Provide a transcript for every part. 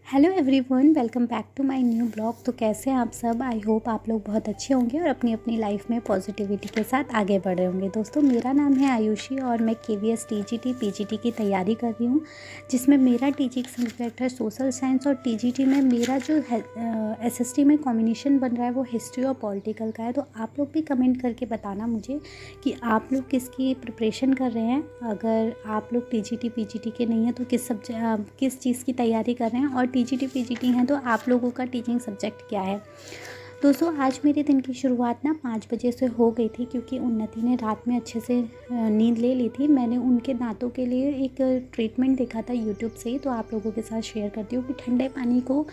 Hello everyone, welcome back to my new blog. तो कैसे हैं आप सब? आई होप आप लोग बहुत अच्छे होंगे और अपनी अपनी लाइफ में पॉजिटिविटी के साथ आगे बढ़ रहे होंगे। दोस्तों, मेरा नाम है आयुषी और मैं केवीएस टीजीटी पीजीटी की तैयारी कर रही हूँ, जिसमें मेरा टीचिंग सब्जेक्ट है सोशल साइंस और टीजीटी में मेरा जो है एसएसटी में कॉम्बिनेशन बन रहा है वो हिस्ट्री और पॉलिटिकल का है। तो आप लोग भी कमेंट करके बताना मुझे कि आप लोग किसकी प्रिपरेशन कर रहे हैं। अगर आप लोग टीजीटी पीजीटी के नहीं हैं तो किस चीज़ की तैयारी कर रहे हैं, और टीजीटी पीजीटी हैं तो आप लोगों का टीचिंग सब्जेक्ट क्या है। दोस्तों, आज मेरे दिन की शुरुआत ना 5 बजे से हो गई थी, क्योंकि उन्नति ने रात में अच्छे से नींद ले ली थी। मैंने उनके दांतों के लिए एक ट्रीटमेंट देखा था यूट्यूब से ही, तो आप लोगों के साथ शेयर करती हूँ कि ठंडे पानी को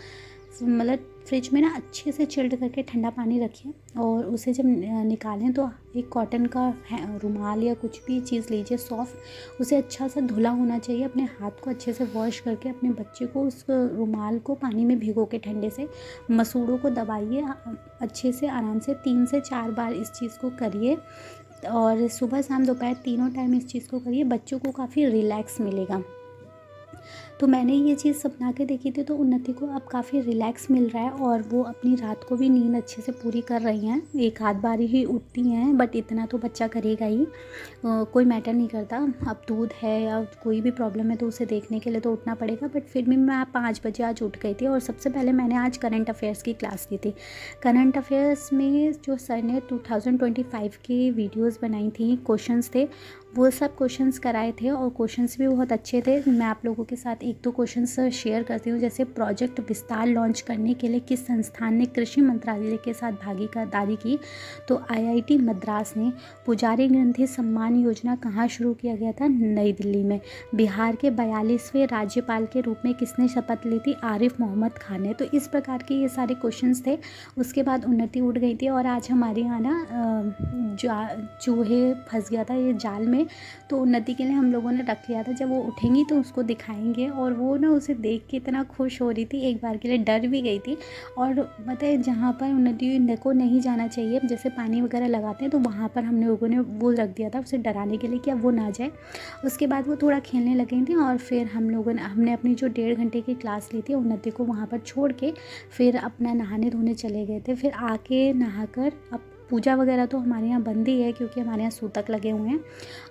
मतलब फ्रिज में ना अच्छे से चिल्ड करके ठंडा पानी रखिए, और उसे जब निकालें तो एक कॉटन का रुमाल या कुछ भी चीज़ लीजिए सॉफ्ट, उसे अच्छा सा धुला होना चाहिए। अपने हाथ को अच्छे से वॉश करके अपने बच्चे को उस रुमाल को पानी में भिगो के ठंडे से मसूड़ों को दबाइए अच्छे से, आराम से 3 से 4 बार इस चीज़ को करिए, और सुबह शाम दोपहर तीनों टाइम इस चीज़ को करिए। बच्चों को काफ़ी रिलैक्स मिलेगा। तो मैंने ये चीज़ अपना के देखी थी, तो उन्नति को अब काफ़ी रिलैक्स मिल रहा है और वो अपनी रात को भी नींद अच्छे से पूरी कर रही हैं। एक आध बार ही उठती हैं, बट इतना तो बच्चा करेगा ही, कोई मैटर नहीं करता। अब दूध है या कोई भी प्रॉब्लम है तो उसे देखने के लिए तो उठना पड़ेगा। बट फिर भी मैं 5 बजे आज उठ गई थी, और सबसे पहले मैंने आज करंट अफेयर्स की क्लास ली थी। करंट अफेयर्स में जो सर ने 2025 की वीडियोज़ बनाई थी, क्वेश्चंस थे, वो सब क्वेश्चंस कराए थे और क्वेश्चंस भी बहुत अच्छे थे। मैं आप लोगों के साथ 1-2 क्वेश्चंस शेयर करती हूँ। जैसे प्रोजेक्ट विस्तार लॉन्च करने के लिए किस संस्थान ने कृषि मंत्रालय के साथ भागीदारी की? तो आईआईटी मद्रास ने। पुजारी ग्रंथि सम्मान योजना कहाँ शुरू किया गया था? नई दिल्ली में। बिहार के 42वें राज्यपाल के रूप में किसने शपथ ली थी? आरिफ मोहम्मद खान ने। तो इस प्रकार के ये सारे क्वेश्चंस थे। उसके बाद उन्नति उठ गई थी, और आज हमारे यहाँ ना चूहे फंस गया था ये जाल में, तो उन्नति के लिए हम लोगों ने रख लिया था। जब वो उठेंगी तो उसको दिखाएंगे, और वो ना उसे देख के इतना खुश हो रही थी, एक बार के लिए डर भी गई थी। और बताए जहाँ पर उन्नति को नहीं जाना चाहिए, जैसे पानी वगैरह लगाते हैं, तो वहाँ पर हम लोगों ने वो रख दिया था उसे डराने के लिए कि अब वो ना जाए। उसके बाद वो थोड़ा खेलने लगी थी, और फिर हमने अपनी जो 1.5 घंटे की क्लास ली थी उन्नति को वहाँ पर छोड़ के फिर अपना नहाने धोने चले गए थे। फिर आके नहाकर अब पूजा वगैरह तो हमारे यहाँ बंद ही है, क्योंकि हमारे यहाँ सूतक लगे हुए हैं।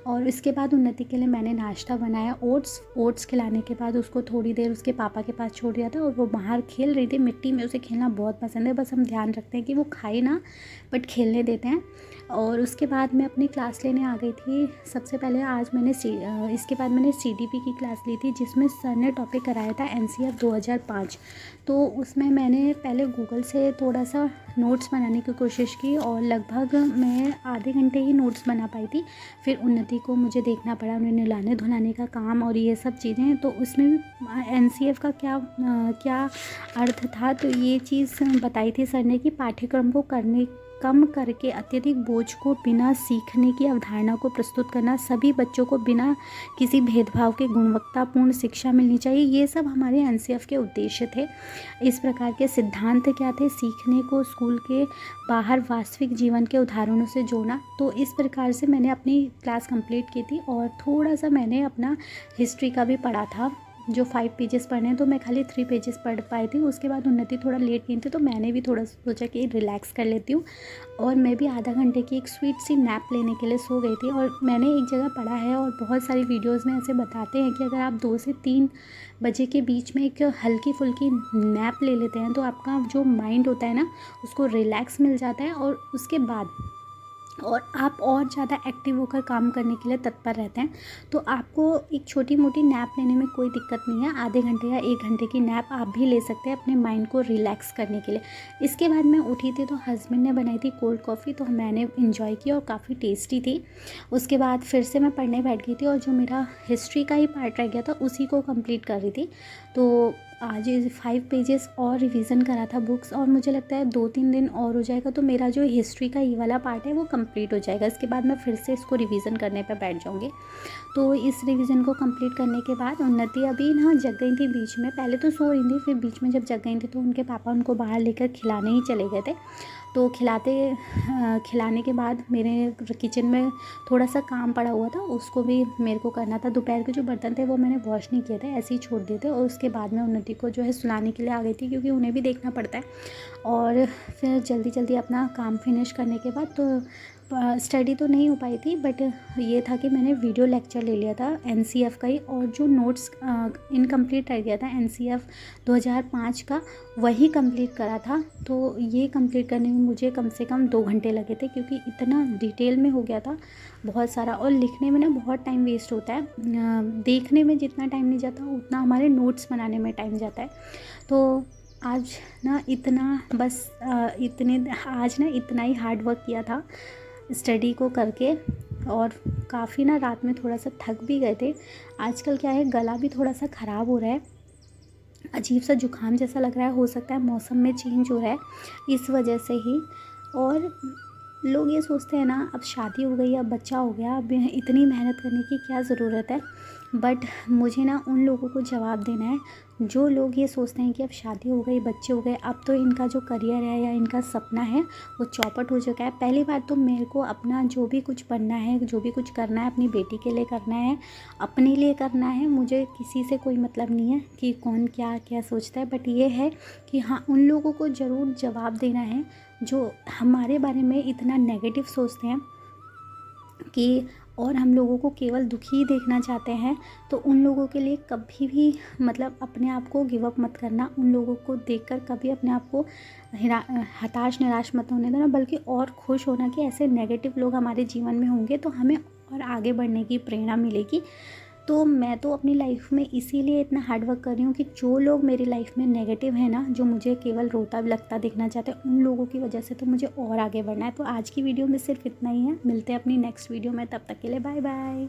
और इसके बाद उन्नति के लिए मैंने नाश्ता बनाया, ओट्स खिलाने के बाद उसको थोड़ी देर उसके पापा के पास छोड़ दिया था, और वो बाहर खेल रही थी मिट्टी में। उसे खेलना बहुत पसंद है, बस हम ध्यान रखते हैं कि वो खाए ना, बट खेलने देते हैं। और उसके बाद मैं अपनी क्लास लेने आ गई थी। सबसे पहले आज मैंने इसके बाद मैंने सीडीपी की क्लास ली थी, जिसमें सर ने टॉपिक कराया था एनसीएफ 2005। तो उसमें मैंने पहले गूगल से थोड़ा सा नोट्स बनाने की कोशिश की, और लगभग मैं आधे घंटे ही नोट्स बना पाई थी। फिर उन्नति को मुझे देखना पड़ा, उन्हें नहलाने धुलाने का काम और ये सब चीज़ें। तो उसमें एनसीएफ का क्या अर्थ था, तो ये चीज़ बताई थी सर ने कि पाठ्यक्रम को कम करके अत्यधिक बोझ को बिना सीखने की अवधारणा को प्रस्तुत करना, सभी बच्चों को बिना किसी भेदभाव के गुणवत्तापूर्ण शिक्षा मिलनी चाहिए। ये सब हमारे एनसीएफ के उद्देश्य थे। इस प्रकार के सिद्धांत क्या थे? सीखने को स्कूल के बाहर वास्तविक जीवन के उदाहरणों से जोड़ना। तो इस प्रकार से मैंने अपनी क्लास कंप्लीट की थी, और थोड़ा सा मैंने अपना हिस्ट्री का भी पढ़ा था। जो 5 पेजेस पढ़ने हैं, तो मैं खाली 3 पेजेस पढ़ पाई थी। उसके बाद उन्नति थोड़ा लेट गई थी, तो मैंने भी थोड़ा सोचा कि रिलैक्स कर लेती हूँ, और मैं भी आधा घंटे की एक स्वीट सी नैप लेने के लिए सो गई थी। और मैंने एक जगह पढ़ा है, और बहुत सारी वीडियोज़ में ऐसे बताते हैं कि अगर आप 2 से 3 बजे के बीच में एक हल्की फुल्की नैप ले लेते हैं, तो आपका जो माइंड होता है ना, उसको रिलैक्स मिल जाता है, और उसके बाद और आप और ज़्यादा एक्टिव होकर काम करने के लिए तत्पर रहते हैं। तो आपको एक छोटी मोटी नैप लेने में कोई दिक्कत नहीं है। आधे घंटे या 1 घंटे की नैप आप भी ले सकते हैं अपने माइंड को रिलैक्स करने के लिए। इसके बाद मैं उठी थी, तो हस्बैंड ने बनाई थी कोल्ड कॉफ़ी, तो मैंने इन्जॉय की और काफ़ी टेस्टी थी। उसके बाद फिर से मैं पढ़ने बैठ गई थी, और जो मेरा हिस्ट्री का ही पार्ट रह गया था उसी को कंप्लीट कर रही थी। तो आज 5 पेजेस और रिवीजन करा था बुक्स, और मुझे लगता है 2-3 दिन और हो जाएगा, तो मेरा जो हिस्ट्री का ये वाला पार्ट है वो कंप्लीट हो जाएगा। इसके बाद मैं फिर से इसको रिवीजन करने पे बैठ जाऊँगी। तो इस रिवीजन को कंप्लीट करने के बाद उन्नति अभी ना जग गई थी बीच में, पहले तो सो रही थी, फिर बीच में जब जग गई थी तो उनके पापा उनको बाहर लेकर खिलाने ही चले गए थे। तो खिलाने के बाद मेरे किचन में थोड़ा सा काम पड़ा हुआ था, उसको भी मेरे को करना था। दोपहर के जो बर्तन थे वो मैंने वॉश नहीं किए थे, ऐसे ही छोड़ दिए थे। और उसके बाद मैं उन्नति को जो है सुलाने के लिए आ गई थी, क्योंकि उन्हें भी देखना पड़ता है। और फिर जल्दी जल्दी अपना काम फिनिश करने के बाद तो स्टडी तो नहीं हो पाई थी, बट ये था कि मैंने वीडियो लेक्चर ले लिया था एनसीएफ का ही, और जो नोट्स इनकम्प्लीट रह गया था एनसीएफ 2005 का, वही कंप्लीट करा था। तो ये कंप्लीट करने में मुझे कम से कम 2 घंटे लगे थे, क्योंकि इतना डिटेल में हो गया था बहुत सारा। और लिखने में ना बहुत टाइम वेस्ट होता है, देखने में जितना टाइम नहीं जाता उतना हमारे नोट्स बनाने में टाइम जाता है। तो आज ना इतना ही हार्ड वर्क किया था स्टडी को करके, और काफ़ी ना रात में थोड़ा सा थक भी गए थे। आजकल क्या है, गला भी थोड़ा सा ख़राब हो रहा है, अजीब सा जुकाम जैसा लग रहा है, हो सकता है मौसम में चेंज हो रहा है इस वजह से ही। और लोग ये सोचते हैं ना, अब शादी हो गई, अब बच्चा हो गया, अब इतनी मेहनत करने की क्या ज़रूरत है। बट मुझे ना उन लोगों को जवाब देना है जो लोग ये सोचते हैं कि अब शादी हो गई, बच्चे हो गए, अब तो इनका जो करियर है या इनका सपना है वो चौपट हो चुका है। पहली बात तो मेरे को अपना जो भी कुछ बनना है, जो भी कुछ करना है, अपनी बेटी के लिए करना है, अपने लिए करना है। मुझे किसी से कोई मतलब नहीं है कि कौन क्या क्या सोचता है, बट ये है कि हाँ, उन लोगों को ज़रूर जवाब देना है जो हमारे बारे में इतना नेगेटिव सोचते हैं कि, और हम लोगों को केवल दुखी ही देखना चाहते हैं। तो उन लोगों के लिए कभी भी मतलब अपने आप को गिव अप मत करना, उन लोगों को देखकर कभी अपने आप को हताश निराश मत होने देना, बल्कि और खुश होना कि ऐसे नेगेटिव लोग हमारे जीवन में होंगे तो हमें और आगे बढ़ने की प्रेरणा मिलेगी। तो मैं तो अपनी लाइफ में इसीलिए इतना हार्ड वर्क कर रही हूँ कि जो लोग मेरी लाइफ में नेगेटिव है ना, जो मुझे केवल रोता लगता देखना चाहते हैं, उन लोगों की वजह से तो मुझे और आगे बढ़ना है। तो आज की वीडियो में सिर्फ इतना ही है, मिलते हैं अपनी नेक्स्ट वीडियो में, तब तक के लिए बाय बाय।